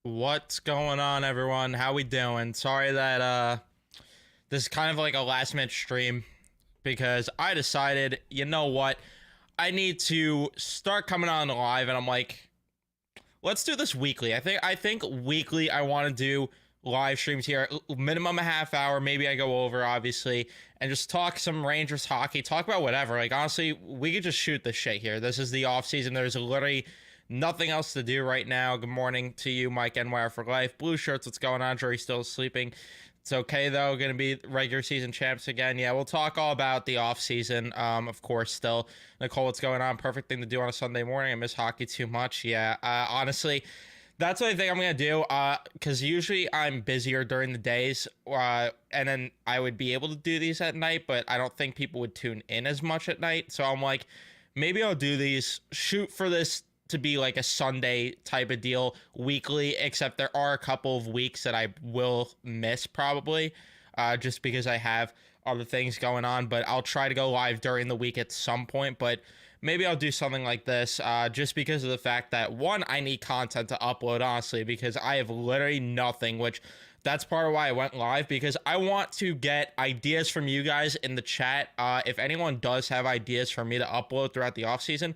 What's going on, everyone? How we doing? Sorry that this is kind of like a last minute stream because I decided, you know what? I need to start coming on live and I'm like, let's do this weekly. I think weekly I want to do live streams here, minimum a half hour, maybe I go over obviously, and just talk some Rangers hockey, talk about whatever. Like honestly, we could just shoot the shit here. This is the off season. There's literally nothing else to do right now. Good morning to you, Mike NYR for life. Blue shirts, what's going on? Jury's still sleeping. It's okay though. Gonna be regular season champs again. Yeah, we'll talk all about the off season. Of course, still. Nicole, what's going on? Perfect thing to do on a Sunday morning. I miss hockey too much. Yeah, honestly, that's what I think I'm gonna do. Because usually I'm busier during the days. And then I would be able to do these at night, but I don't think people would tune in as much at night. So I'm like, maybe I'll do these. Shoot for this to be like a Sunday type of deal weekly, except there are a couple of weeks that I will miss probably, just because I have other things going on, but I'll try to go live during the week at some point. But maybe I'll do something like this, just because of the fact that one, I need content to upload, honestly, because I have literally nothing, which that's part of why I went live, because I want to get ideas from you guys in the chat. If anyone does have ideas for me to upload throughout the off season,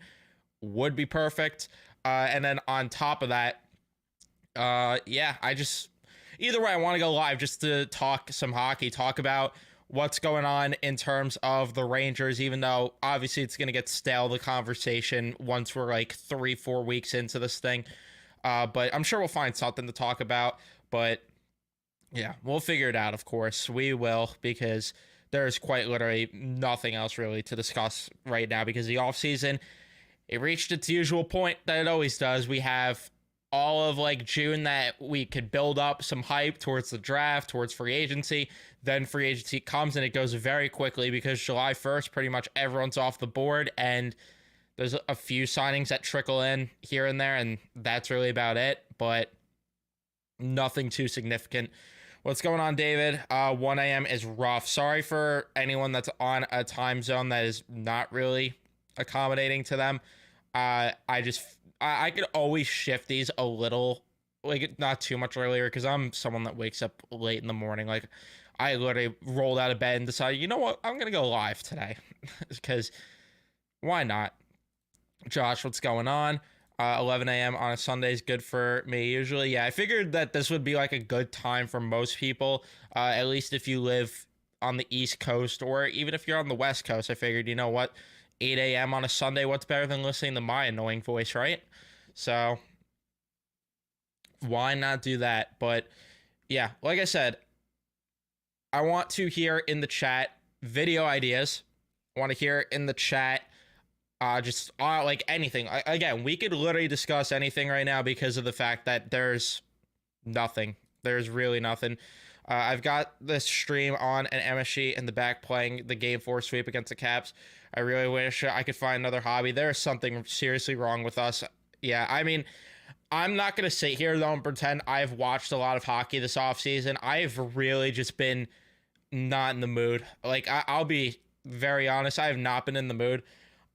would be perfect. And then on top of that, yeah, I just, either way, I want to go live just to talk some hockey, talk about what's going on in terms of the Rangers, even though obviously it's going to get stale, the conversation, once we're like 3-4 weeks into this thing. But I'm sure we'll find something to talk about. But yeah, we'll figure it out, of course. We will, because there's quite literally nothing else really to discuss right now, because the offseason, it reached its usual point that it always does. We have all of like June that we could build up some hype towards the draft, towards free agency. Then free agency comes and it goes very quickly, because July 1st, pretty much everyone's off the board, and there's a few signings that trickle in here and there, and that's really about it, but nothing too significant. What's going on, David? 1 a.m. is rough. Sorry for anyone that's on a time zone that is not really accommodating to them. I could always shift these a little, like not too much earlier, because I'm someone that wakes up late in the morning. Like I literally rolled out of bed and decided, you know what, I'm gonna go live today, because why not? Josh, what's going on? 11 a.m. on a Sunday is good for me usually. Yeah, I figured that this would be like a good time for most people, at least if you live on the East Coast, or even if you're on the West Coast. I figured, you know what, 8 a.m. on a Sunday, what's better than listening to my annoying voice, right? So why not do that? But yeah, like I said, I want to hear in the chat video ideas. I want to hear in the chat just like anything. Again, we could literally discuss anything right now, because of the fact that there's nothing. There's really nothing. I've got this stream on an MSG in the back playing the Game 4 sweep against the Caps. I really wish I could find another hobby. There's something seriously wrong with us. Yeah, I mean, I'm not going to sit here though and pretend I've watched a lot of hockey this offseason. I've really just been not in the mood. Like, I'll be very honest, I have not been in the mood.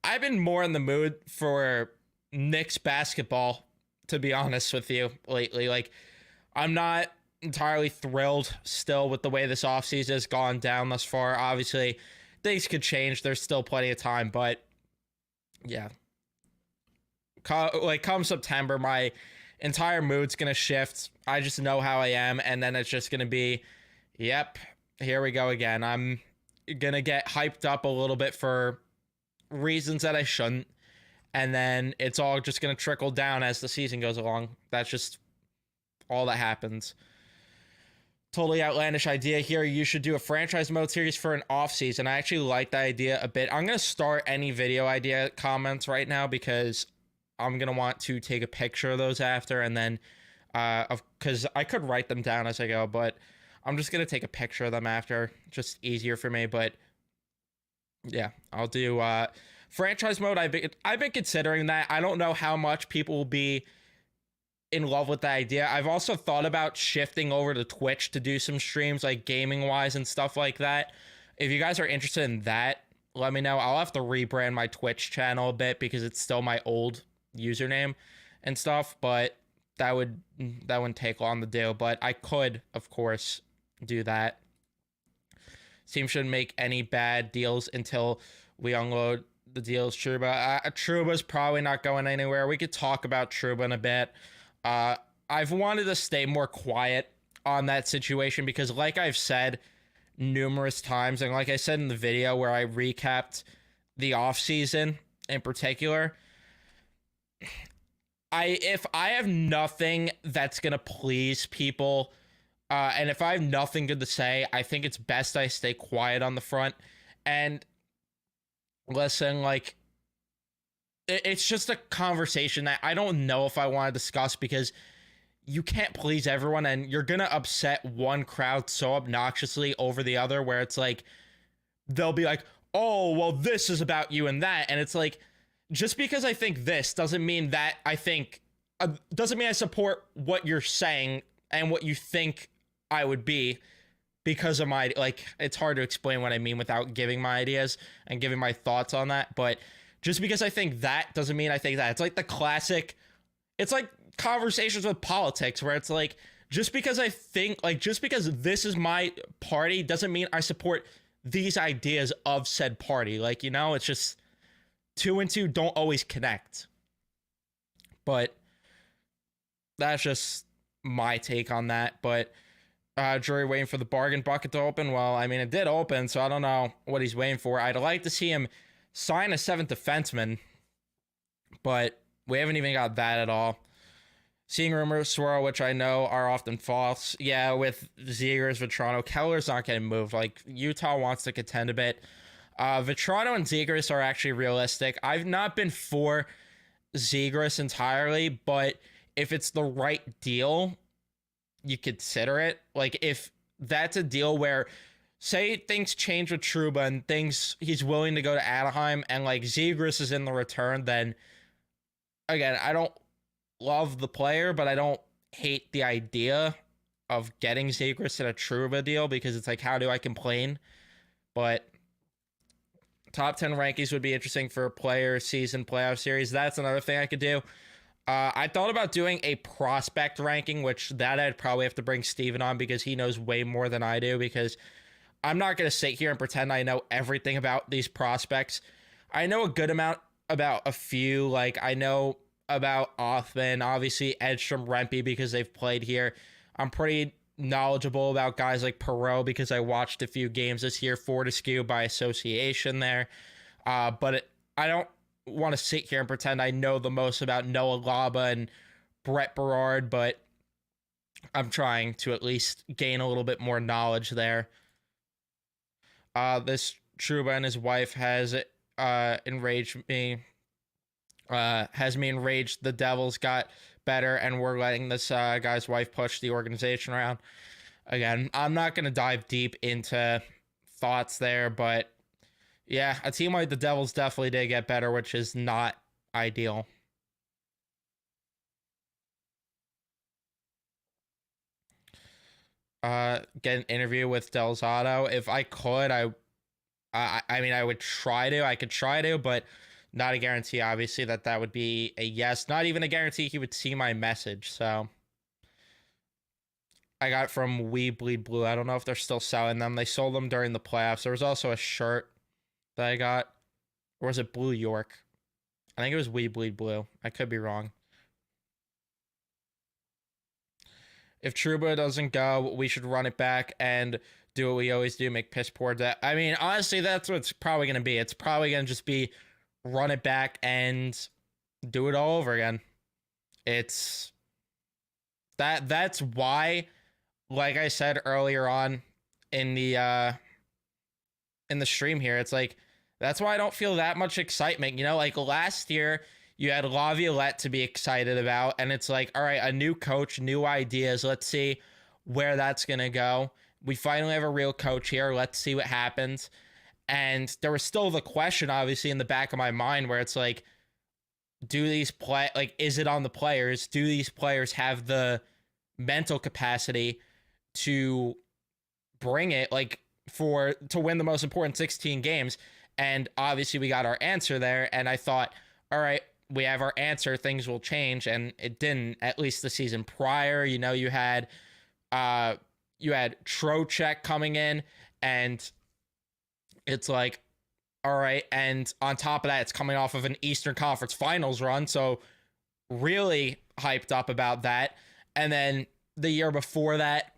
I've been more in the mood for Knicks basketball, to be honest with you, lately. Like, I'm not entirely thrilled still with the way this offseason has gone down thus far. Obviously, things could change. There's still plenty of time, but yeah. Come September, my entire mood's going to shift. I just know how I am, and then it's just going to be, yep, here we go again. I'm going to get hyped up a little bit for reasons that I shouldn't, and then it's all just going to trickle down as the season goes along. That's just all that happens. Totally outlandish idea here. You should do a franchise mode series for an off season. I actually like that idea a bit. I'm going to start any video idea comments right now, because I'm going to want to take a picture of those after, and then because I could write them down as I go, but I'm just going to take a picture of them after. Just easier for me. But yeah, I'll do franchise mode. I've been considering that. I don't know how much people will be in love with the idea. I've also thought about shifting over to Twitch to do some streams, like gaming wise and stuff like that. If you guys are interested in that, let me know. I'll have to rebrand my Twitch channel a bit, because it's still my old username and stuff, but that wouldn't take long to do, but I could, of course, do that. Team shouldn't make any bad deals until we unload the deals. Trouba's probably not going anywhere. We could talk about Trouba in a bit. I've wanted to stay more quiet on that situation because, like I've said numerous times, and like I said in the video where I recapped the offseason in particular, if I have nothing that's gonna please people, and if I have nothing good to say, I think it's best I stay quiet on the front. And listen, like, it's just a conversation that I don't know if I want to discuss because you can't please everyone, and you're gonna upset one crowd so obnoxiously over the other where it's like they'll be like, oh well, this is about you and that, and it's like, just because I think this doesn't mean that I think doesn't mean I support what you're saying and what you think I would be because of my, like, it's hard to explain what I mean without giving my ideas and giving my thoughts on that. But just because I think that doesn't mean I think that. It's like the classic, it's like conversations with politics where it's like, just because I think, like, just because this is my party doesn't mean I support these ideas of said party. Like, you know, it's just two and two don't always connect. But that's just my take on that. But jury waiting for the bargain bucket to open. Well, I mean, it did open, so I don't know what he's waiting for. I'd like to see him sign a seventh defenseman, but we haven't even got that at all. Seeing rumors swirl, which I know are often false. Yeah, with Zegras, Vetrano, Keller's not getting moved. Like, Utah wants to contend a bit. Vetrano and Zegras are actually realistic. I've not been for Zegras entirely, but if it's the right deal, you consider it. Like, if that's a deal where, say things change with Trouba and he's willing to go to Anaheim and like Zegras is in the return, then again, I don't love the player, but I don't hate the idea of getting Zegras in a Trouba deal because it's like, how do I complain? But top 10 rankings would be interesting for a player season playoff series. That's another thing I could do. I thought about doing a prospect ranking, which that I'd probably have to bring Steven on because he knows way more than I do, because I'm not going to sit here and pretend I know everything about these prospects. I know a good amount about a few. Like, I know about Othman, obviously Edstrom, Rempe, because they've played here. I'm pretty knowledgeable about guys like Perreault because I watched a few games this year, Fortescue by association there. But I don't want to sit here and pretend I know the most about Noah Laba and Brett Berard, but I'm trying to at least gain a little bit more knowledge there. This Trouba and his wife has enraged me. Has me enraged. The Devils got better, and we're letting this guy's wife push the organization around. Again, I'm not going to dive deep into thoughts there, but yeah, a team like the Devils definitely did get better, which is not ideal. Get an interview with Delzato. If I could, I mean, I would try to. I could try to, but not a guarantee, obviously, that would be a yes. Not even a guarantee he would see my message, so. I got from We Bleed Blue. I don't know if they're still selling them. They sold them during the playoffs. There was also a shirt that I got. Or was it Blue York? I think it was We Bleed Blue. I could be wrong. If Trouba doesn't go, we should run it back and do what we always do, make piss poor. I mean, honestly, that's what it's probably going to be. It's probably going to just be run it back and do it all over again. It's that's why, like I said earlier on in the stream here, it's like, that's why I don't feel that much excitement. You know, like last year, you had Laviolette to be excited about, and it's like, all right, a new coach, new ideas. Let's see where that's going to go. We finally have a real coach here. Let's see what happens. And there was still the question, obviously, in the back of my mind where it's like, is it on the players? Do these players have the mental capacity to bring it, like, to win the most important 16 games? And obviously we got our answer there. And I thought, all right, we have our answer, things will change, and it didn't. At least the season prior, you had Trocheck coming in, and it's like, all right, and on top of that, it's coming off of an Eastern Conference Finals run, so really hyped up about that. And then the year before that,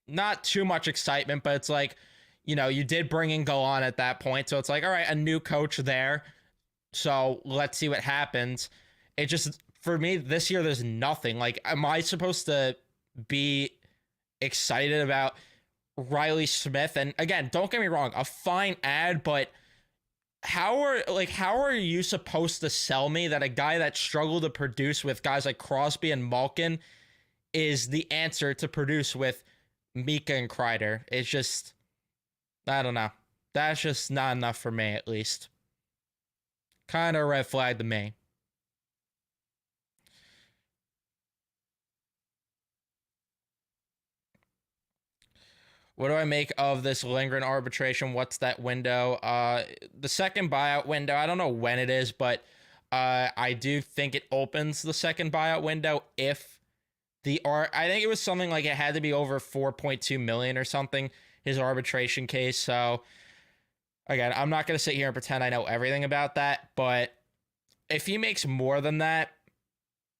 not too much excitement, but it's like, you did bring in Golan at that point, so it's like, all right, a new coach there, so let's see what happens. It just, for me, this year, there's nothing. Like, am I supposed to be excited about Riley Smith? And again, don't get me wrong, a fine ad, but how are you supposed to sell me that a guy that struggled to produce with guys like Crosby and Malkin is the answer to produce with Mika and Kreider? It's just, I don't know. That's just not enough for me, at least. Kind of a red flag to me. What do I make of this Lindgren arbitration? What's that window? The second buyout window, I don't know when it is, but I do think it opens the second buyout window if I think it was something like it had to be over 4.2 million or something, his arbitration case. So again, I'm not going to sit here and pretend I know everything about that, but if he makes more than that,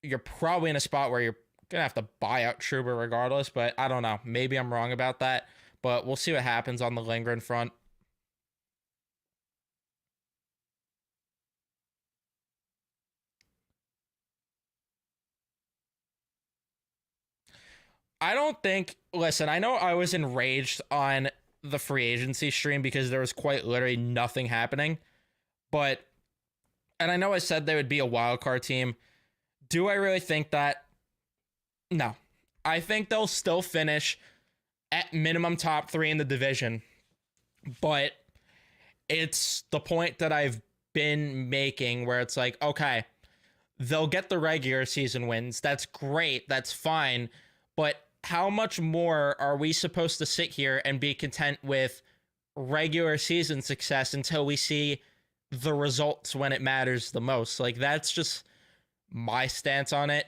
you're probably in a spot where you're going to have to buy out Trouba regardless, but I don't know. Maybe I'm wrong about that. But we'll see what happens on the Lindgren front. I don't think... Listen, I know I was enraged on the free agency stream because there was quite literally nothing happening. But... And I know I said they would be a wildcard team. Do I really think that? No. I think they'll still finish at minimum top 3 in the division. But it's the point that I've been making where it's like, okay, they'll get the regular season wins. That's great. That's fine. But how much more are we supposed to sit here and be content with regular season success until we see the results when it matters the most? Like, that's just my stance on it.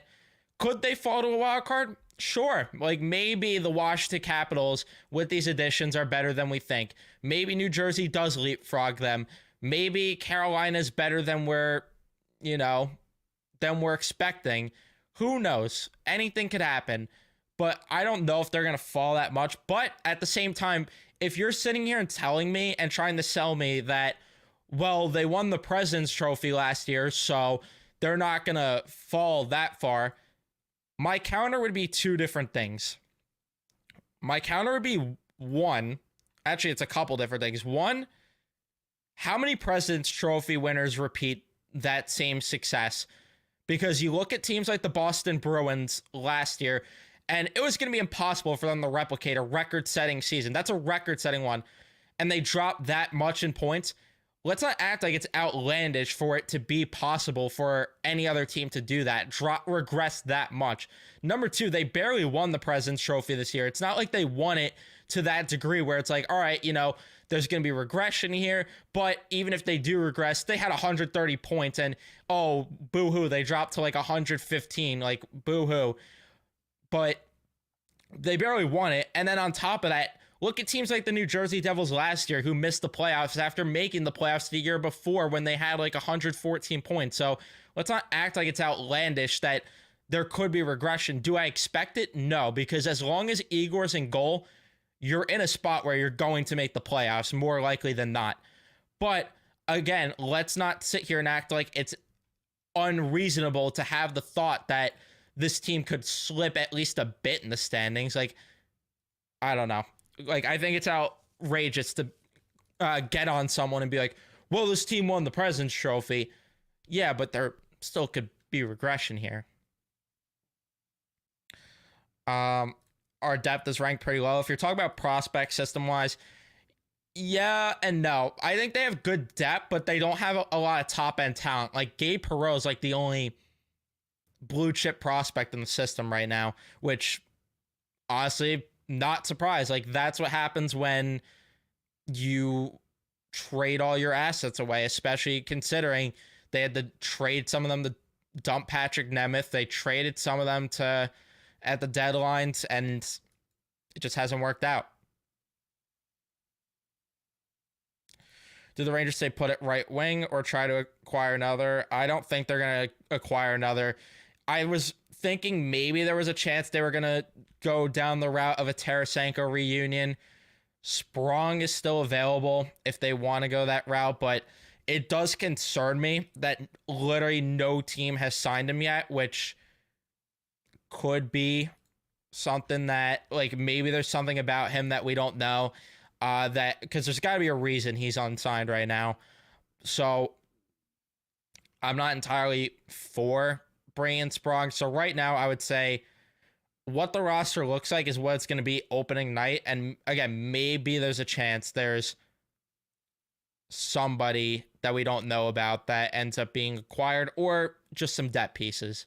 Could they fall to a wild card? Sure. Like, maybe the Washington Capitals with these additions are better than we think. Maybe New Jersey does leapfrog them. Maybe Carolina's better than we're expecting. Who knows? Anything could happen. But I don't know if they're going to fall that much. But at the same time, if you're sitting here and telling me and trying to sell me that, well, they won the President's Trophy last year, so they're not going to fall that far, my counter would be two different things. My counter would be one, actually it's a couple different things. One, how many President's Trophy winners repeat that same success? Because you look at teams like the Boston Bruins last year, and it was going to be impossible for them to replicate a record-setting season. That's a record-setting one. And they dropped that much in points. Let's not act like it's outlandish for it to be possible for any other team to do that, regress that much. Number two, they barely won the President's Trophy this year. It's not like they won it to that degree where it's like, all right, there's going to be regression here, but even if they do regress, they had 130 points and, oh, boo-hoo, they dropped to like 115, like, boo-hoo. But they barely won it, and then on top of that, look at teams like the New Jersey Devils last year who missed the playoffs after making the playoffs the year before when they had like 114 points. So let's not act like it's outlandish that there could be regression. Do I expect it? No, because as long as Igor's in goal, you're in a spot where you're going to make the playoffs, more likely than not. But again, let's not sit here and act like it's unreasonable to have the thought that this team could slip at least a bit in the standings. Like, I don't know. Like, I think it's outrageous to get on someone and be like, well, this team won the President's Trophy. Yeah, but there still could be regression here. Our depth is ranked pretty low. If you're talking about prospect system-wise, yeah and no. I think they have good depth, but they don't have a lot of top-end talent. Like, Gabe Perreault is like the only blue-chip prospect in the system right now, which, honestly, not surprised. Like, that's what happens when you trade all your assets away, especially considering They had to trade some of them to dump Patrick Nemeth. They traded some of them to at the deadlines, and it just hasn't worked out. Do the Rangers say put it right wing or try to acquire another? I don't think they're going to acquire another. I was thinking maybe there was a chance they were going to go down the route of a Terasaenko reunion. Sprong is still available if they want to go that route, but it does concern me that literally no team has signed him yet, which could be something that, like, maybe there's something about him that we don't know. That because there's got to be a reason he's unsigned right now. So I'm not entirely for bringing Sprong. So right now I would say what the roster looks like is what it's going to be opening night. And again, maybe there's a chance there's somebody that we don't know about that ends up being acquired, or just some depth pieces.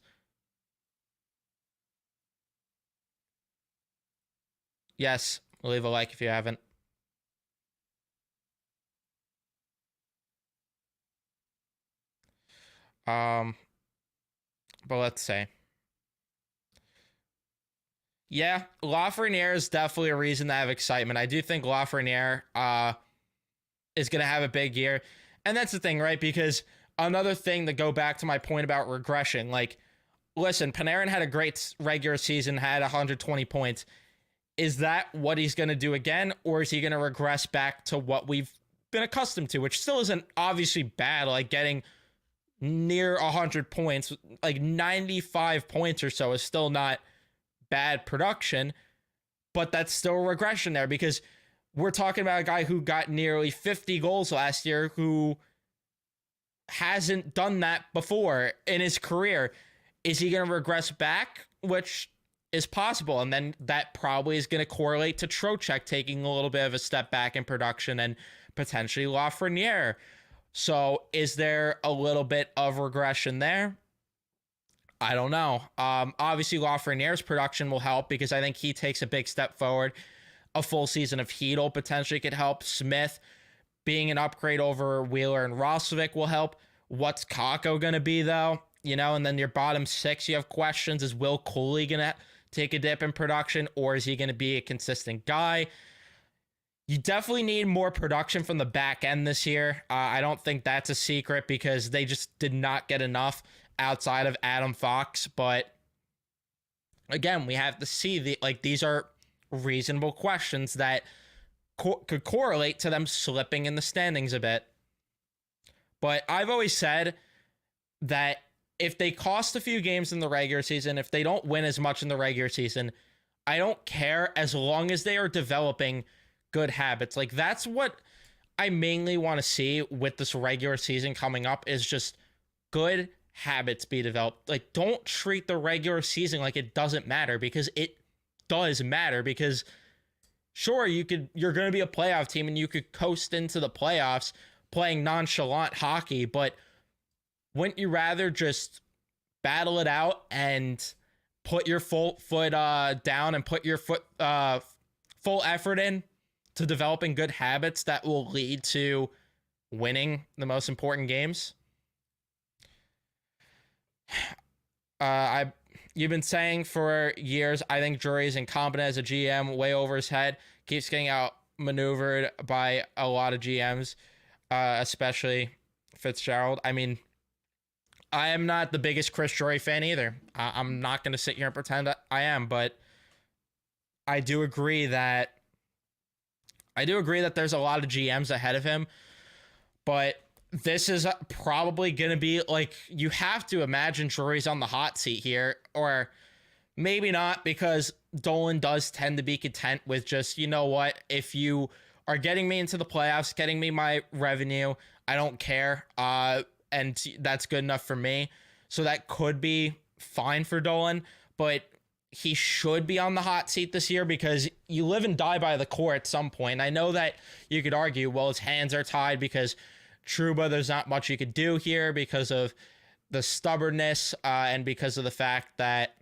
Yes, leave a like if you haven't. But let's say, yeah, Lafreniere is definitely a reason to have excitement. I do think Lafreniere is going to have a big year. And that's the thing, right? Because another thing to go back to my point about regression, like, listen, Panarin had a great regular season, had 120 points. Is that what he's going to do again? Or is he going to regress back to what we've been accustomed to, which still isn't obviously bad, like getting near 100 points, like 95 points or so is still not bad production, but that's still regression there, because we're talking about a guy who got nearly 50 goals last year who hasn't done that before in his career. Is he going to regress back? Which is possible. And then that probably is going to correlate to Trocheck taking a little bit of a step back in production, and potentially Lafreniere. So is there a little bit of regression there? I don't know. Obviously, Lafreniere's production will help because I think he takes a big step forward. A full season of Hedl potentially could help. Smith being an upgrade over Wheeler and Roslovic will help. What's Kakko going to be, though? You know, and then your bottom six, you have questions. Is Will Cooley going to take a dip in production, or is he going to be a consistent guy? You definitely need more production from the back end this year. I don't think that's a secret because they just did not get enough outside of Adam Fox. But again, we have to see these are reasonable questions that could correlate to them slipping in the standings a bit. But I've always said that if they cost a few games in the regular season, if they don't win as much in the regular season, I don't care as long as they are developing good habits. Like, that's what I mainly want to see with this regular season coming up, is just good habits be developed. Like, don't treat the regular season like it doesn't matter, because it does matter. Because sure, you're going to be a playoff team and you could coast into the playoffs playing nonchalant hockey, but wouldn't you rather just battle it out and put your full foot down and put your full effort in to developing good habits that will lead to winning the most important games? You've been saying for years, I think Drury's incompetent as a GM, way over his head, keeps getting outmaneuvered by a lot of GMs, especially Fitzgerald. I mean, I am not the biggest Chris Drury fan either. I'm not going to sit here and pretend that I am, but I do agree that there's a lot of GMs ahead of him, but this is probably going to be, like, you have to imagine Drury's on the hot seat here, or maybe not, because Dolan does tend to be content with just, you know what, if you are getting me into the playoffs, getting me my revenue, I don't care, and that's good enough for me. So that could be fine for Dolan, but he should be on the hot seat this year because you live and die by the core at some point. I know that you could argue, well, his hands are tied because Trouba, there's not much you could do here because of the stubbornness and because of the fact that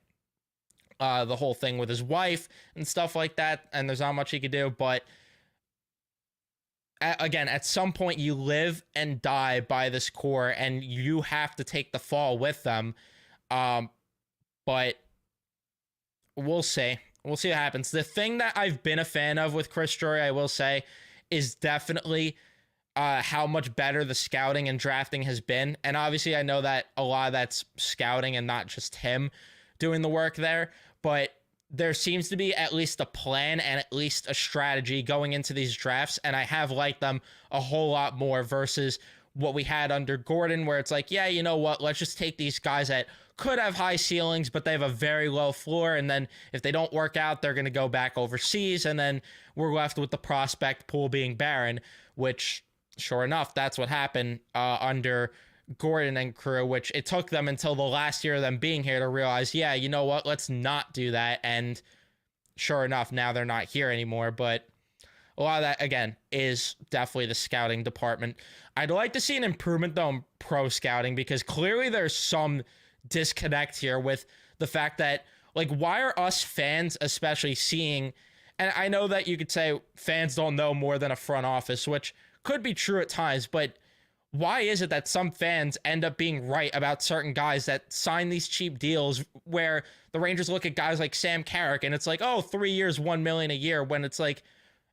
the whole thing with his wife and stuff like that, and there's not much he could do. But again, at some point you live and die by this core, and you have to take the fall with them. But we'll see. We'll see what happens. The thing that I've been a fan of with Chris Drury, I will say, is definitely how much better the scouting and drafting has been. And obviously, I know that a lot of that's scouting and not just him doing the work there. But there seems to be at least a plan and at least a strategy going into these drafts. And I have liked them a whole lot more versus what we had under Gordon, where it's like, yeah, you know what? Let's just take these guys that could have high ceilings, but they have a very low floor. And then if they don't work out, they're going to go back overseas. And then we're left with the prospect pool being barren, which sure enough, that's what happened under Gordon and crew, which it took them until the last year of them being here to realize, yeah, you know what, let's not do that. And sure enough, now they're not here anymore. But a lot of that, again, is definitely the scouting department. I'd like to see an improvement, though, in pro scouting, because clearly there's some disconnect here with the fact that, like, why are us fans especially seeing, and I know that you could say fans don't know more than a front office, which could be true at times, but why is it that some fans end up being right about certain guys that sign these cheap deals where the Rangers look at guys like Sam Carrick and it's like, oh, 3 years, $1 million a year, when it's like,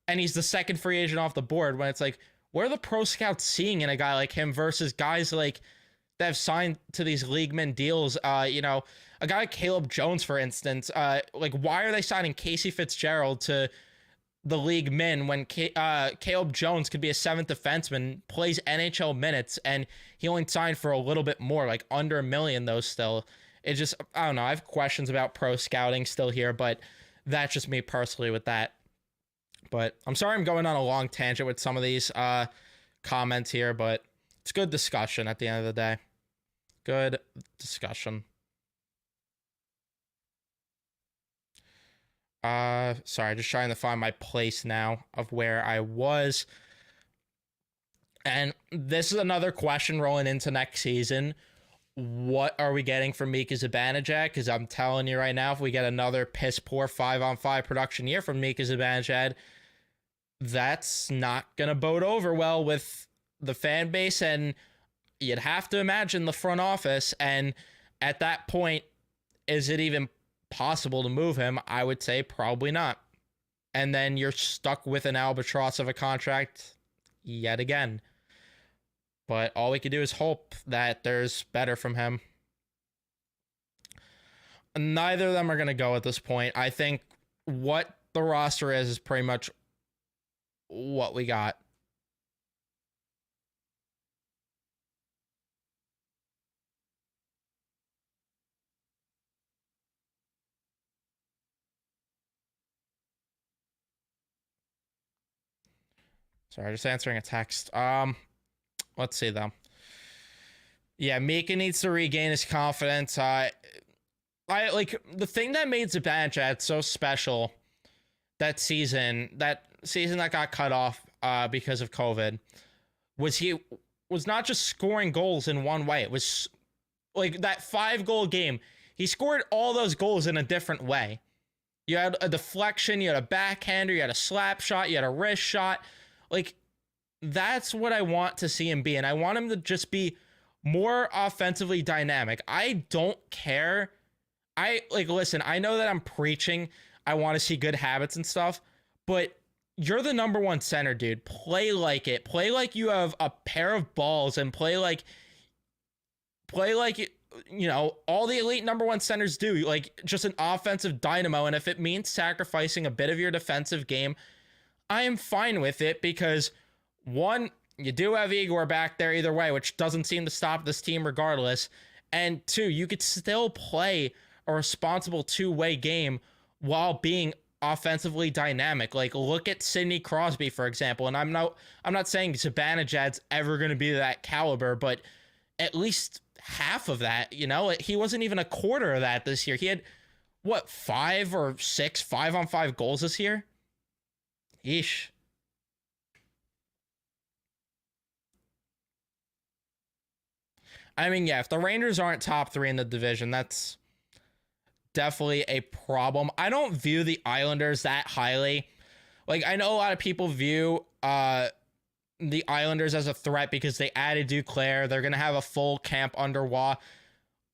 and he's the second free agent off the board, when it's like, what are the pro scouts seeing in a guy like him versus guys like that have signed to these leagueman deals? You know, a guy like Caleb Jones, for instance, like, why are they signing Casey Fitzgerald to the league min when Caleb Jones could be a seventh defenseman, plays NHL minutes, and he only signed for a little bit more, like under $1 million though still. It just, I don't know, I have questions about pro scouting still here, but that's just me personally with that. But I'm sorry I'm going on a long tangent with some of these comments here, but it's good discussion at the end of the day. Good discussion. Sorry, just trying to find my place now of where I was. And this is another question rolling into next season. What are we getting from Mika Zibanejad? Because I'm telling you right now, if we get another piss poor 5-on-5 production year from Mika Zibanejad, that's not going to bode over well with the fan base. And you'd have to imagine the front office. And at that point, is it even possible to move him? I would say probably not. And then you're stuck with an albatross of a contract yet again. But all we can do is hope that there's better from him. Neither of them are going to go at this point. I think what the roster is pretty much what we got. Sorry, just answering a text. Let's see though. Yeah, Mika needs to regain his confidence. I like the thing that made Zibanejad so special that season that got cut off because of COVID was he was not just scoring goals in one way. It was like that 5-goal game. He scored all those goals in a different way. You had a deflection, you had a backhander, you had a slap shot, you had a wrist shot. Like, that's what I want to see him be. And I want him to just be more offensively dynamic. I don't care. Listen, I know that I'm preaching. I want to see good habits and stuff, but you're the number one center, dude. Play like it. Play like you have a pair of balls and play like, you know, all the elite number one centers do. Like, just an offensive dynamo. And if it means sacrificing a bit of your defensive game, I am fine with it, because one, you do have Igor back there either way, which doesn't seem to stop this team regardless. And two, you could still play a responsible two-way game while being offensively dynamic. Like, look at Sidney Crosby, for example. And I'm not saying Zibanejad's ever going to be that caliber, but at least half of that, you know? He wasn't even a quarter of that this year. He had, what, 5 or 6 5-on-5 goals this year? Yeesh. I mean, yeah, if the Rangers aren't top 3 in the division, that's definitely a problem. I don't view the Islanders that highly. Like, I know a lot of people view the Islanders as a threat because they added Duclair. They're going to have a full camp under Waugh.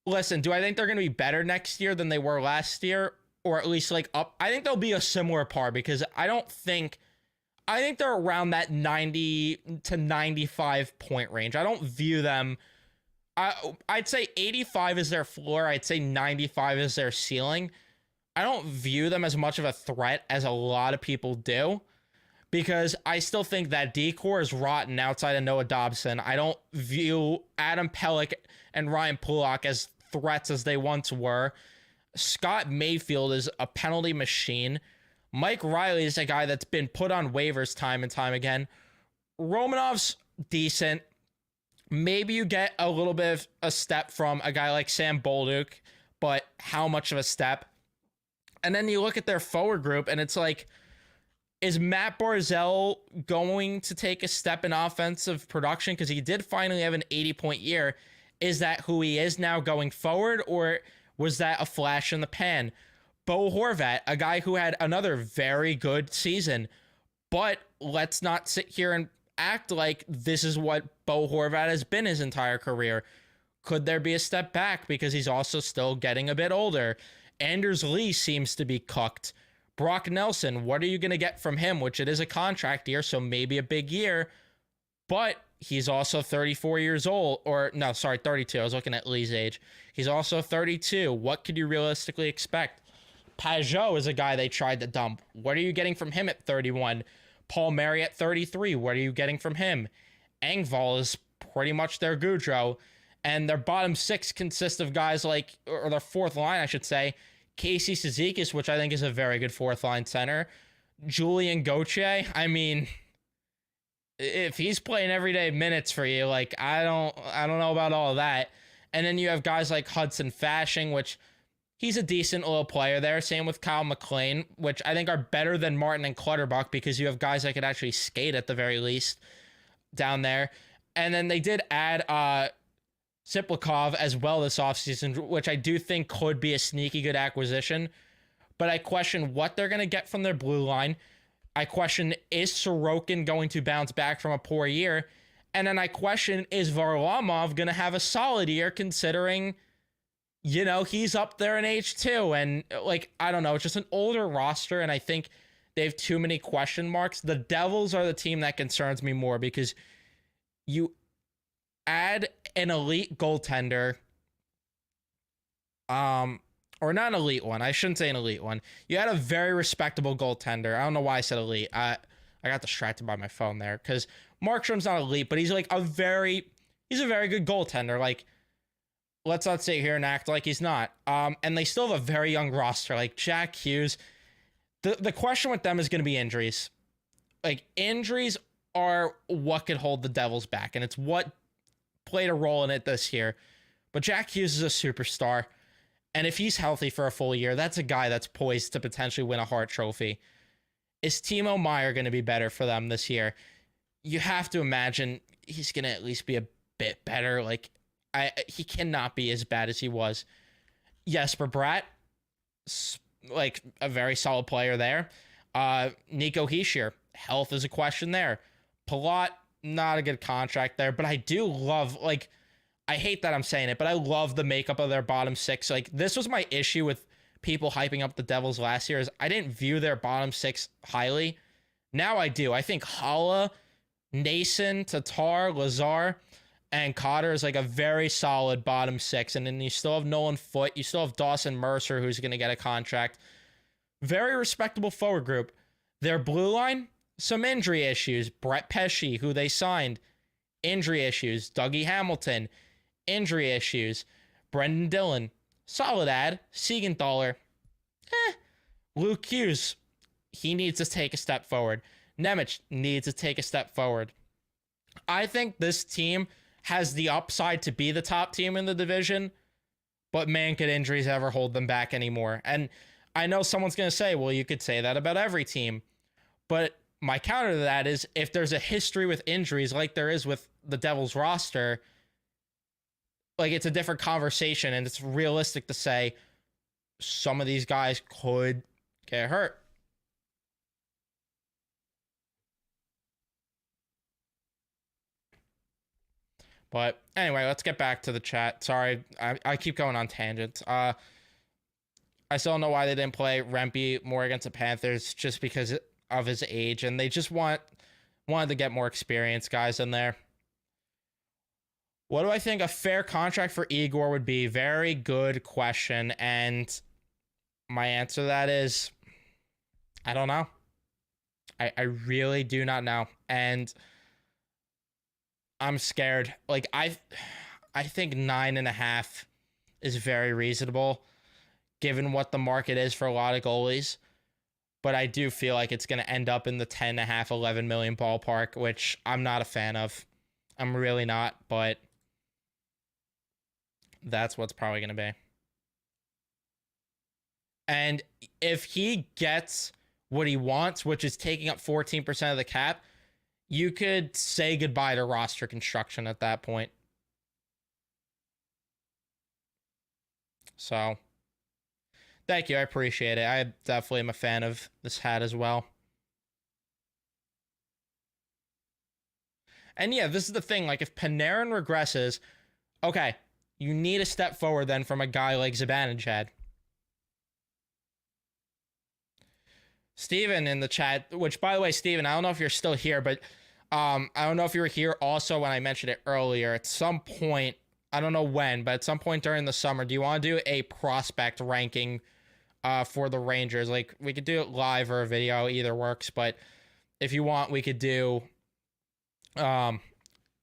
Listen, do I think they're going to be better next year than they were last year? Or at least like up? I think they'll be a similar par because I think they're around that 90 to 95 point range. I don't view them. I'd say 85 is their floor. I'd say 95 is their ceiling. I don't view them as much of a threat as a lot of people do because I still think that D-core is rotten outside of Noah Dobson. I don't view Adam Pelech and Ryan Pulock as threats as they once were. Scott Mayfield is a penalty machine. Mike Riley is a guy that's been put on waivers time and time again. Romanov's decent. Maybe you get a little bit of a step from a guy like Sam Bolduc, but how much of a step? And then you look at their forward group, and it's like, is Matt Barzal going to take a step in offensive production? Because he did finally have an 80-point year. Is that who he is now going forward, or was that a flash in the pan? Bo Horvat, a guy who had another very good season, but let's not sit here and act like this is what Bo Horvat has been his entire career. Could there be a step back because he's also still getting a bit older? Anders Lee seems to be cooked. Brock Nelson, what are you going to get from him? Which it is a contract year, so maybe a big year, but he's also 34 years old, or no, sorry, 32. I was looking at Lee's age. He's also 32. What could you realistically expect? Pajot is a guy they tried to dump. What are you getting from him at 31? Paul Mary at 33. What are you getting from him? Engvall is pretty much their Goudreau. And their bottom six consists of guys like, or their fourth line, I should say, Casey Cizikas, which I think is a very good fourth line center. Julian Gauthier, I mean, if he's playing everyday minutes for you, like, I don't know about all of that. And then you have guys like Hudson Fasching, which he's a decent little player there. Same with Kyle McLean, which I think are better than Martin and Clutterbuck because you have guys that could actually skate at the very least down there. And then they did add Siplikov as well this offseason, which I do think could be a sneaky good acquisition. But I question what they're going to get from their blue line. I question, is Sorokin going to bounce back from a poor year? And then I question, is Varlamov going to have a solid year considering, you know, he's up there in age too? And, like, I don't know. It's just an older roster, and I think they have too many question marks. The Devils are the team that concerns me more because you add an elite goaltender, or not an elite one. I shouldn't say an elite one. You had a very respectable goaltender. I don't know why I said elite. I got distracted by my phone there because Markstrom's not elite, but he's like he's a very good goaltender. Like, let's not sit here and act like he's not. And they still have a very young roster, like Jack Hughes. The question with them is going to be injuries. Like, injuries are what could hold the Devils back, and it's what played a role in it this year. But Jack Hughes is a superstar, and if he's healthy for a full year, that's a guy that's poised to potentially win a Hart Trophy. Is Timo Meier going to be better for them this year? You have to imagine he's going to at least be a bit better. Like, he cannot be as bad as he was. Jesper Bratt, like, a very solid player there. Nico Hischier, health is a question there. Palat, not a good contract there, but I do love, like, I hate that I'm saying it, but I love the makeup of their bottom six. Like, this was my issue with people hyping up the Devils last year, is I didn't view their bottom six highly. Now I do. I think Hala, Nason, Tatar, Lazar, and Cotter is like a very solid bottom six. And then you still have Nolan Foote. You still have Dawson Mercer, who's going to get a contract. Very respectable forward group. Their blue line, some injury issues. Brett Pesce, who they signed, injury issues. Dougie Hamilton, injury issues. Brendan Dillon, solid ad. Siegenthaler, Luke Hughes, he needs to take a step forward. Nemec needs to take a step forward. I think this team has the upside to be the top team in the division, but man, could injuries ever hold them back anymore? And I know someone's going to say, well, you could say that about every team. But my counter to that is, if there's a history with injuries like there is with the Devils roster, like, it's a different conversation, and it's realistic to say some of these guys could get hurt. But anyway, let's get back to the chat. Sorry, I keep going on tangents. I still don't know why they didn't play Rempe more against the Panthers, just because of his age, and they just wanted to get more experienced guys in there. What do I think a fair contract for Igor would be? Very good question, and my answer to that is, I don't know. I really do not know, and I'm scared. Like, I think 9.5 is very reasonable, given what the market is for a lot of goalies. But I do feel like it's going to end up in the 10.5, 11 million ballpark, which I'm not a fan of. I'm really not, but that's what's probably going to be. And if he gets what he wants, which is taking up 14% of the cap, you could say goodbye to roster construction at that point. So, thank you. I appreciate it. I definitely am a fan of this hat as well. And yeah, this is the thing. Like, if Panarin regresses, okay, you need a step forward then from a guy like Zibanejad. Steven in the chat, which, by the way, Steven, I don't know if you're still here, but I don't know if you were here also when I mentioned it earlier. At some point, I don't know when, but at some point during the summer, do you want to do a prospect ranking for the Rangers? Like, we could do it live or a video, either works, but if you want, we could do, or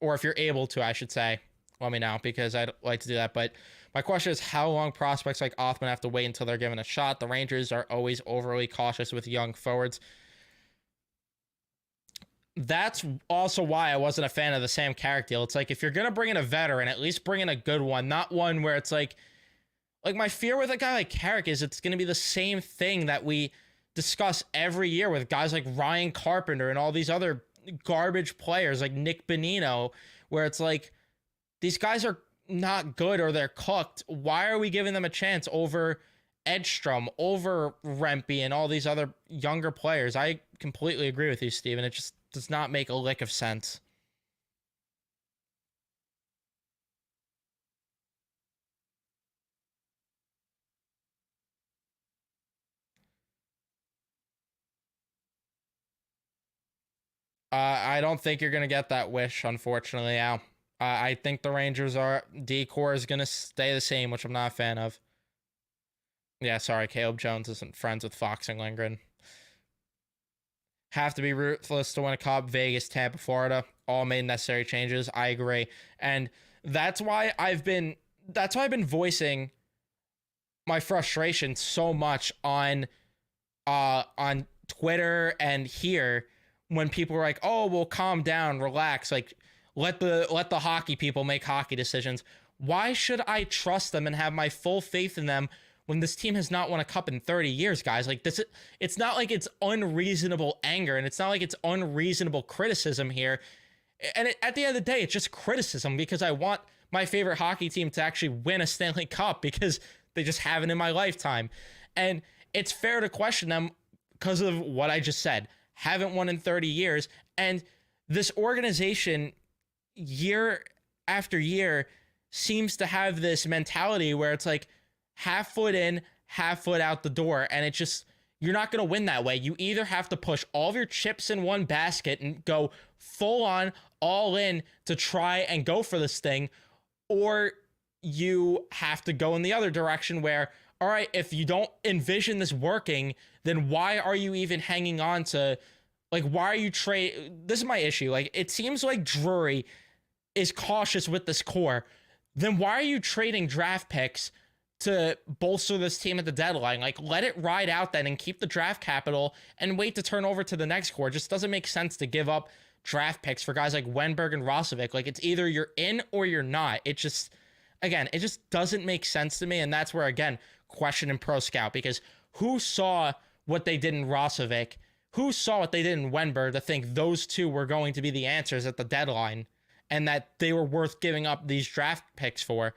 if you're able to, I should say, let me know, because I'd like to do that. But my question is, how long prospects like Othman have to wait until they're given a shot? The Rangers are always overly cautious with young forwards. That's also why I wasn't a fan of the Sam Carrick deal. It's like, if you're going to bring in a veteran, at least bring in a good one, not one where it's like my fear with a guy like Carrick is it's going to be the same thing that we discuss every year with guys like Ryan Carpenter and all these other garbage players like Nick Bonino, where it's like, these guys are not good or they're cooked. Why are we giving them a chance over Edstrom, over Rempe, and all these other younger players? I completely agree with you, Steven. It just does not make a lick of sense. I don't think you're going to get that wish, unfortunately, Al. I think the Rangers D-core is going to stay the same, which I'm not a fan of. Yeah, sorry, Caleb Jones isn't friends with Fox and Lindgren. Have to be ruthless to win a cup. Vegas, Tampa, Florida, all made necessary changes. I agree. And that's why I've been voicing my frustration so much on Twitter and here, when people are like, "Oh, well, calm down, relax, like let the hockey people make hockey decisions." Why should I trust them and have my full faith in them when this team has not won a cup in 30 years, guys? Like, this, it's not like it's unreasonable anger, and it's not like it's unreasonable criticism here. And at the end of the day, it's just criticism, because I want my favorite hockey team to actually win a Stanley Cup, because they just haven't in my lifetime. And it's fair to question them because of what I just said. Haven't won in 30 years. And this organization, year after year, seems to have this mentality where it's like half foot in, half foot out the door. And it just, you're not going to win that way. You either have to push all of your chips in one basket and go full on, all in to try and go for this thing, or you have to go in the other direction where, all right, if you don't envision this working, then why are you even hanging on to, like, why are you this is my issue. Like, it seems like Drury is cautious with this core. Then why are you trading draft picks to bolster this team at the deadline? Like, let it ride out then and keep the draft capital and wait to turn over to the next core. It just doesn't make sense to give up draft picks for guys like Wenberg and Rosovic. Like, it's either you're in or you're not. It just, again, it just doesn't make sense to me. And that's where, again, question in Pro Scout, because who saw what they did in Rosovic? Who saw what they did in Wenberg to think those two were going to be the answers at the deadline and that they were worth giving up these draft picks for?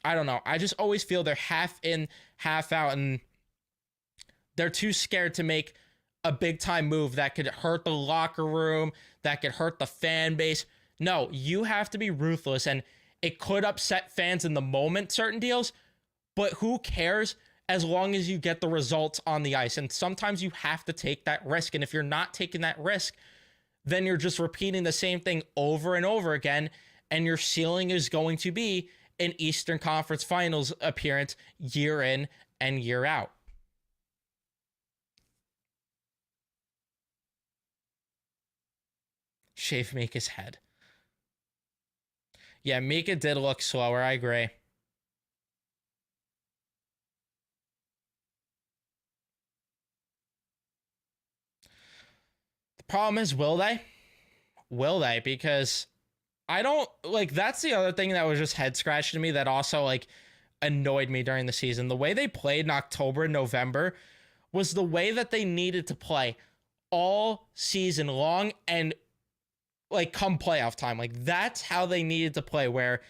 I don't know. I just always feel they're half in, half out, and they're too scared to make a big time move that could hurt the locker room, that could hurt the fan base. No, you have to be ruthless, and it could upset fans in the moment, certain deals, but who cares as long as you get the results on the ice? And sometimes you have to take that risk. And if you're not taking that risk, then you're just repeating the same thing over and over again. And your ceiling is going to be an Eastern Conference Finals appearance year in and year out. Shave Mika's head. Yeah, Mika did look slower. I agree. The problem is, will they? Will they? Because I don't like, that's the other thing that was just head scratching to me that also like annoyed me during the season. The way they played in October and November was the way that they needed to play all season long, and like come playoff time, like that's how they needed to play, where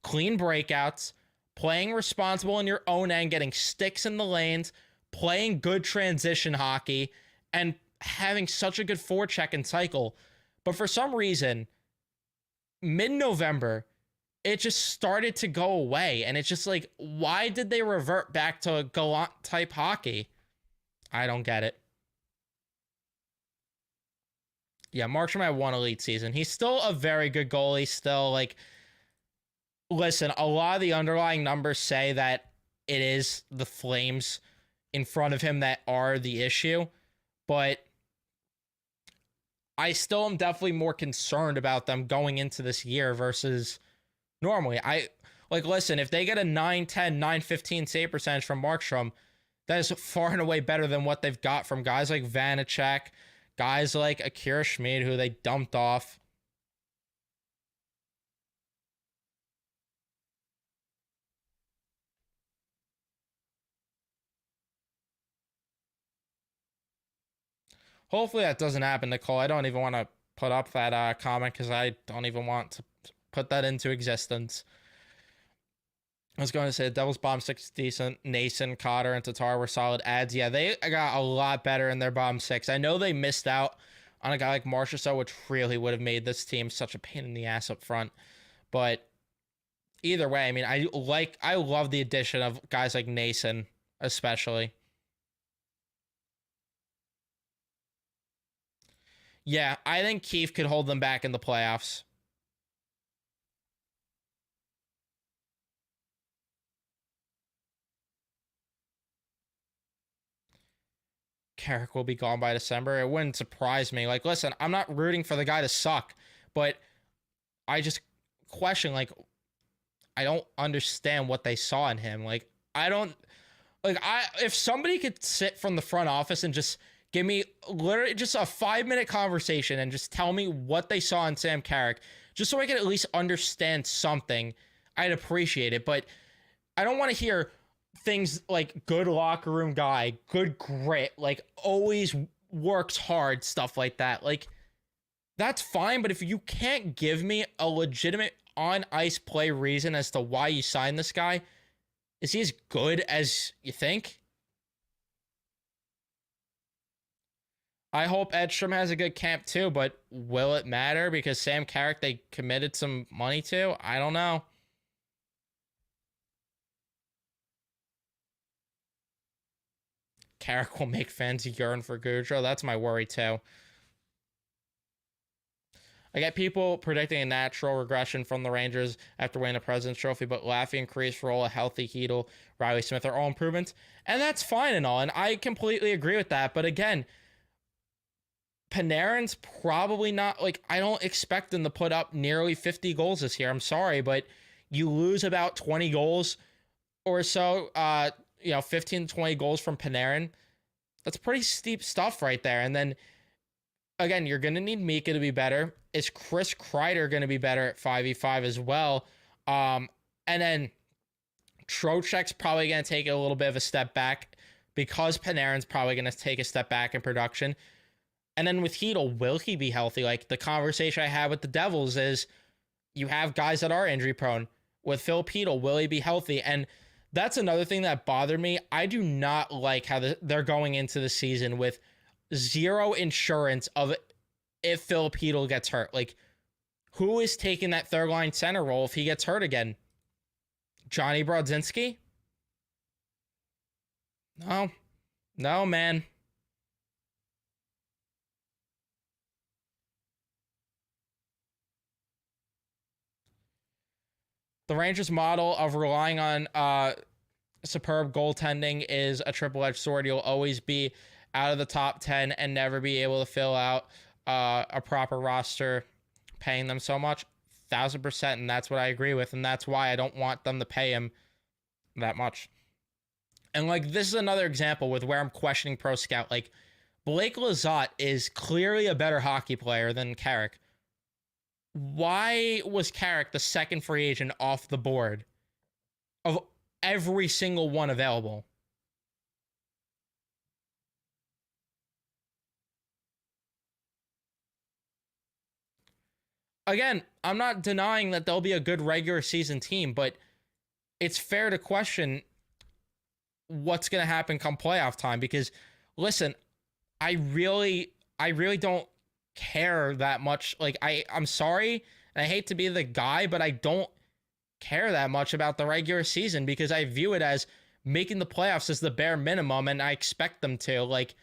clean breakouts, playing responsible in your own end, getting sticks in the lanes, playing good transition hockey, and having such a good forecheck and cycle. But for some reason, mid-November, it just started to go away. And it's just like, why did they revert back to Gallant type hockey? I don't get it. Yeah, Markstrom had one elite season. He's still a very good goalie. Still, like, listen, a lot of the underlying numbers say that it is the Flames in front of him that are the issue. But I still am definitely more concerned about them going into this year versus normally. Listen, if they get a 9-10, 9-15 save percentage from Markstrom, that is far and away better than what they've got from guys like Vanacek, guys like Akira Schmid, who they dumped off. Hopefully that doesn't happen, Nicole. I don't even want to put up that comment because I don't even want to put that into existence. I was going to say the Devils' bottom six is decent. Nason, Cotter, and Tatar were solid adds. Yeah, they got a lot better in their bottom six. I know they missed out on a guy like Marchessault, which really would have made this team such a pain in the ass up front. But either way, I mean, I love the addition of guys like Nason, especially. Yeah, I think Keefe could hold them back in the playoffs. Carrick will be gone by December. It wouldn't surprise me. Like, listen, I'm not rooting for the guy to suck, but I just question, like, I don't understand what they saw in him. Like, if somebody could sit from the front office and just give me literally just a 5-minute conversation and just tell me what they saw in Sam Carrick, just so I could at least understand something, I'd appreciate it. But I don't want to hear things like good locker room guy, good grit, like always works hard, stuff like that. Like, that's fine, but if you can't give me a legitimate on-ice play reason as to why you signed this guy, is he as good as you think? I hope Edstrom has a good camp too, but will it matter? Because Sam Carrick, they committed some money to? I don't know. Carrick will make fans yearn for Gaudreau. That's my worry too. I get people predicting a natural regression from the Rangers after winning a President's Trophy, but Laffy and Kreis roll, a healthy Hedel, Riley Smith are all improvements. And that's fine and all, and I completely agree with that. But again, Panarin's probably not, like, I don't expect them to put up nearly 50 goals this year. I'm sorry, but you lose about 20 goals or so, 15 to 20 goals from Panarin. That's pretty steep stuff right there. And then, again, you're going to need Mika to be better. Is Chris Kreider going to be better at 5v5 as well? And then Trocheck's probably going to take a little bit of a step back because Panarin's probably going to take a step back in production. And then with Hedel, will he be healthy? Like, the conversation I had with the Devils is you have guys that are injury prone. With Phil Hedel, will he be healthy? And that's another thing that bothered me. I do not like how they're going into the season with zero insurance of if Phil Hedel gets hurt. Like, Who is taking that third line center role if he gets hurt again? Johnny Brodzinski? No. No, man. The Rangers' model of relying on superb goaltending is a triple-edged sword. You'll always be out of the top 10 and never be able to fill out a proper roster paying them so much. 1,000%, and that's what I agree with, and that's why I don't want them to pay him that much. And like, this is another example with where I'm questioning Pro Scout. Like, Blake Lizotte is clearly a better hockey player than Carrick. Why was Carrick the second free agent off the board of every single one available? Again, I'm not denying that they'll be a good regular season team, but it's fair to question what's going to happen come playoff time, because listen, I really don't care that much. Like, I'm sorry, and I hate to be the guy, but I don't care that much about the regular season, because I view it as making the playoffs as the bare minimum, and I expect them to. Like,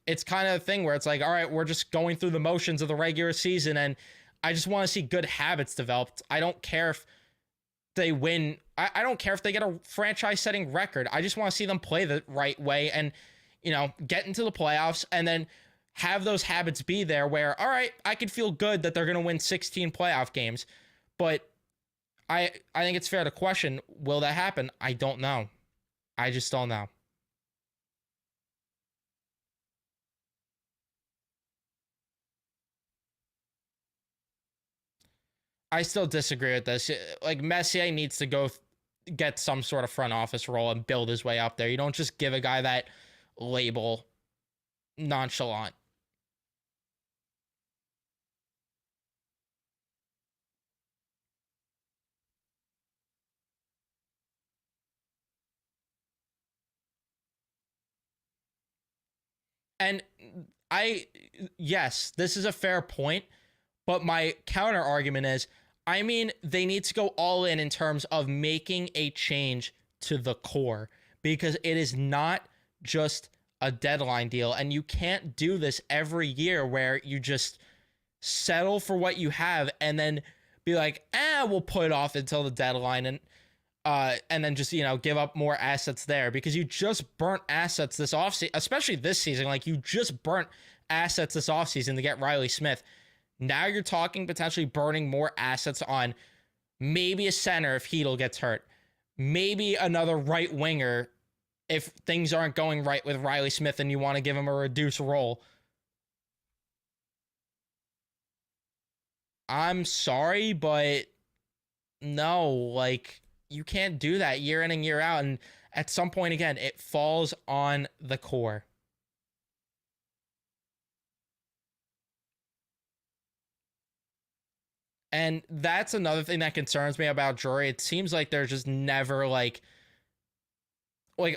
it's kind of a thing where it's like, all right, we're just going through the motions of the regular season, and I just want to see good habits developed. I don't care if they win. I don't care if they get a franchise-setting record. I just want to see them play the right way and, you know, get into the playoffs and then have those habits be there where, all right, I can feel good that they're going to win 16 playoff games. But I think it's fair to question, will that happen? I don't know. I just don't know. I still disagree with this. Like, Messier needs to go get some sort of front office role and build his way up there. You don't just give a guy that label nonchalant. And yes, this is a fair point, but my counter argument is, I mean, they need to go all in terms of making a change to the core, because it is not just a deadline deal, and you can't do this every year where you just settle for what you have and then be like, we'll put it off until the deadline, and then just, you know, give up more assets there, because you just burnt assets this offseason, especially this season. Like, you just burnt assets this offseason to get Riley Smith. Now you're talking potentially burning more assets on maybe a center if Hedl gets hurt, maybe another right winger if things aren't going right with Riley Smith and you want to give him a reduced role. I'm sorry, but no, like, you can't do that year in and year out. And at some point, again, it falls on the core. And that's another thing that concerns me about Drury. It seems like they're just never like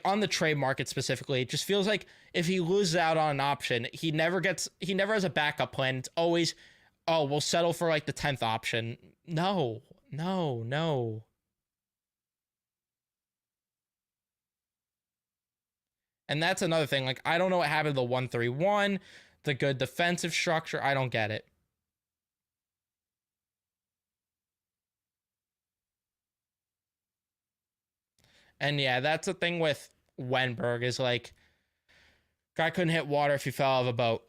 on the trade market specifically, it just feels like if he loses out on an option, he never has a backup plan. It's always, oh, we'll settle for like the 10th option. No, no, no. And that's another thing. Like, I don't know what happened to the 1-3-1, the good defensive structure. I don't get it. And yeah, that's the thing with Wenberg, is like, guy couldn't hit water if he fell out of a boat.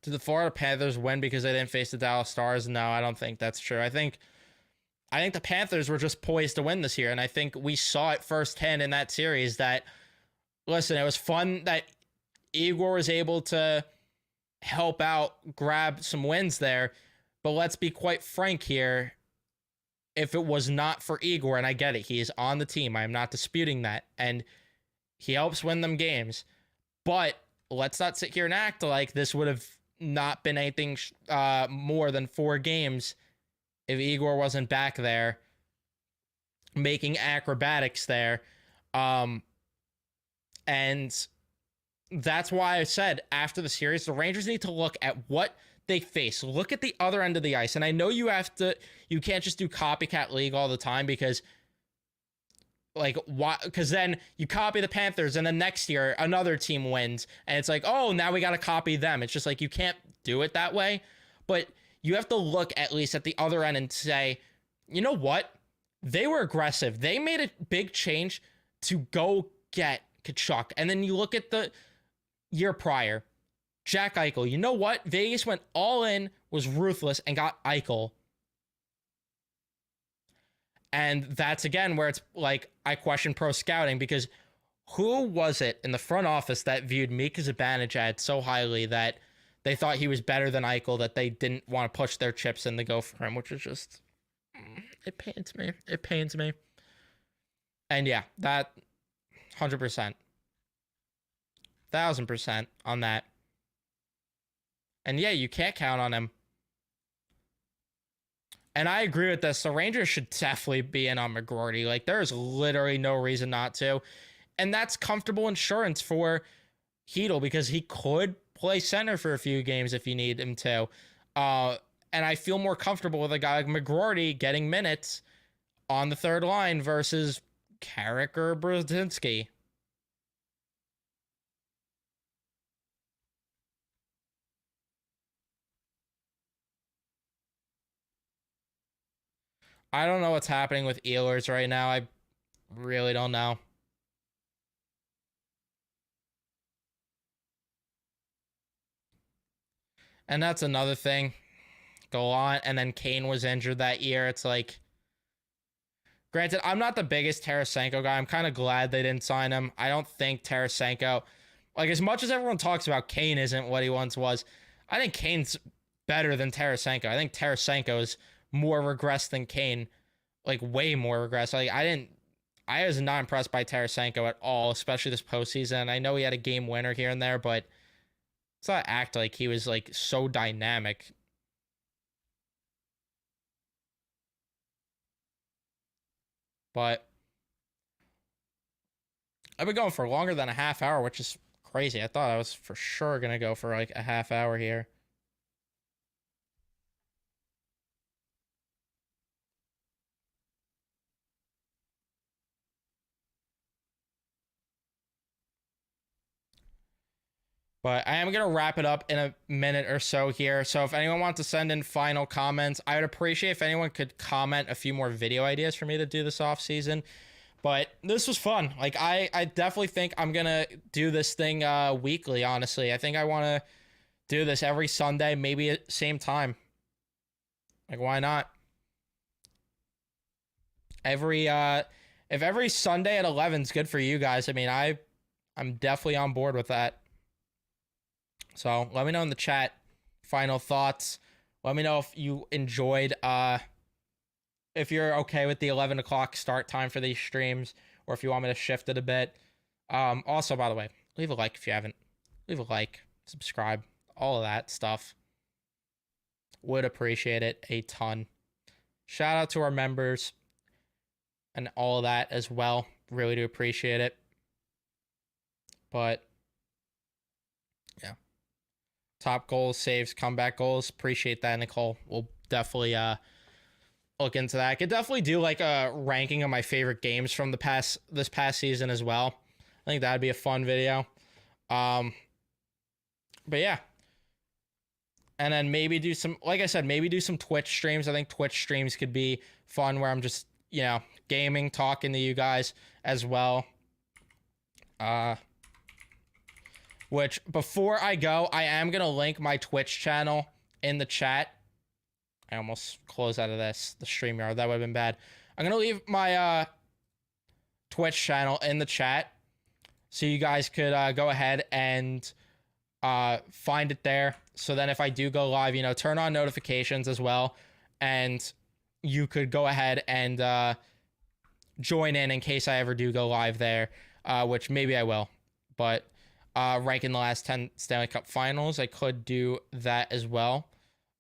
Did the Florida Panthers win because they didn't face the Dallas Stars? No, I don't think that's true. I think the Panthers were just poised to win this year, and I think we saw it firsthand in that series that, listen, it was fun that Igor was able to help out, grab some wins there, but let's be quite frank here. If it was not for Igor, and I get it, he is on the team, I am not disputing that, and he helps win them games, But let's not sit here and act like this would have not been anything more than 4 games if Igor wasn't back there making acrobatics there. And that's why I said after the series, the Rangers need to look at what they face. Look at the other end of the ice. And I know you can't just do copycat league all the time because why? Because then you copy the Panthers and then next year another team wins and it's like, oh, now we got to copy them. It's just like, you can't do it that way, but you have to look at least at the other end and say, you know what? They were aggressive. They made a big change to go get Tkachuk. And then you look at the year prior, Jack Eichel. You know what? Vegas went all in, was ruthless, and got Eichel. And that's, again, where it's like, I question pro scouting, because who was it in the front office that viewed Mika Zibanejad so highly that they thought he was better than Eichel, that they didn't want to push their chips in to go for him, which is just, it pains me. It pains me. And yeah, that 100%. 1,000% on that. And yeah, you can't count on him. And I agree with this. The Rangers should definitely be in on McGroarty. Like, there's literally no reason not to. And that's comfortable insurance for Hedl, because he could play center for a few games if you need him to. And I feel more comfortable with a guy like McGroarty getting minutes on the third line versus Carrick or Brzezinski. I don't know what's happening with Ehlers right now. I really don't know. And that's another thing. Go on. And then Kane was injured that year. It's like, granted, I'm not the biggest Terasaenko guy. I'm kind of glad they didn't sign him. I don't think Terasaenko, like, as much as everyone talks about Kane isn't what he once was, I think Kane's better than Terasaenko. I think Terasaenko is more regressed than Kane, like way more regressed. Like, I was not impressed by Terasaenko at all, especially this postseason. I know he had a game winner here and there, but it's not act like he was like so dynamic. But I've been going for longer than a half hour, which is crazy. I thought I was for sure gonna go for like a half hour here. But I am going to wrap it up in a minute or so here. So if anyone wants to send in final comments, I would appreciate if anyone could comment a few more video ideas for me to do this off season. But this was fun. Like, I definitely think I'm going to do this thing weekly, honestly. I think I want to do this every Sunday, maybe at the same time. Like, why not? If every Sunday at 11 is good for you guys, I mean, I'm definitely on board with that. So let me know in the chat final thoughts. Let me know if you enjoyed, if you're okay with the 11 o'clock start time for these streams, or if you want me to shift it a bit. Also, by the way, leave a like if you haven't. Leave a like, subscribe, all of that stuff. Would appreciate it a ton. Shout out to our members and all of that as well. Really do appreciate it. But yeah. Top goals, saves, comeback goals. Appreciate that, Nicole. We'll definitely look into that. I could definitely do like a ranking of my favorite games from this past season as well. I think that'd be a fun video. But yeah. And then maybe do some, like I said, maybe do some Twitch streams. I think Twitch streams could be fun where I'm just, you know, gaming, talking to you guys as well. Which, before I go, I am going to link my Twitch channel in the chat. I almost closed out of the StreamYard. That would have been bad. I'm going to leave my Twitch channel in the chat so you guys could go ahead and find it there. So then if I do go live, you know, turn on notifications as well. And you could go ahead and join in case I ever do go live there, which maybe I will. But ranking the last 10 Stanley Cup finals. I could do that as well.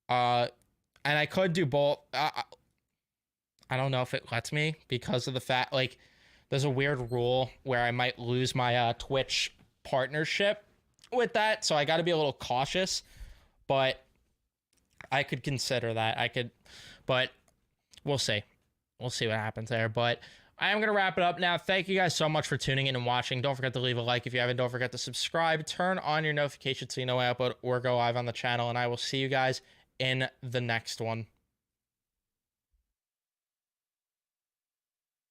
And I could do both. I don't know if it lets me because of the fact, like, there's a weird rule where I might lose my Twitch partnership with that. So I got to be a little cautious, but I could consider that. But we'll see. We'll see what happens there. But I am going to wrap it up now. Thank you guys so much for tuning in and watching. Don't forget to leave a like if you haven't. Don't forget to subscribe. Turn on your notifications so you know when I upload or go live on the channel. And I will see you guys in the next one.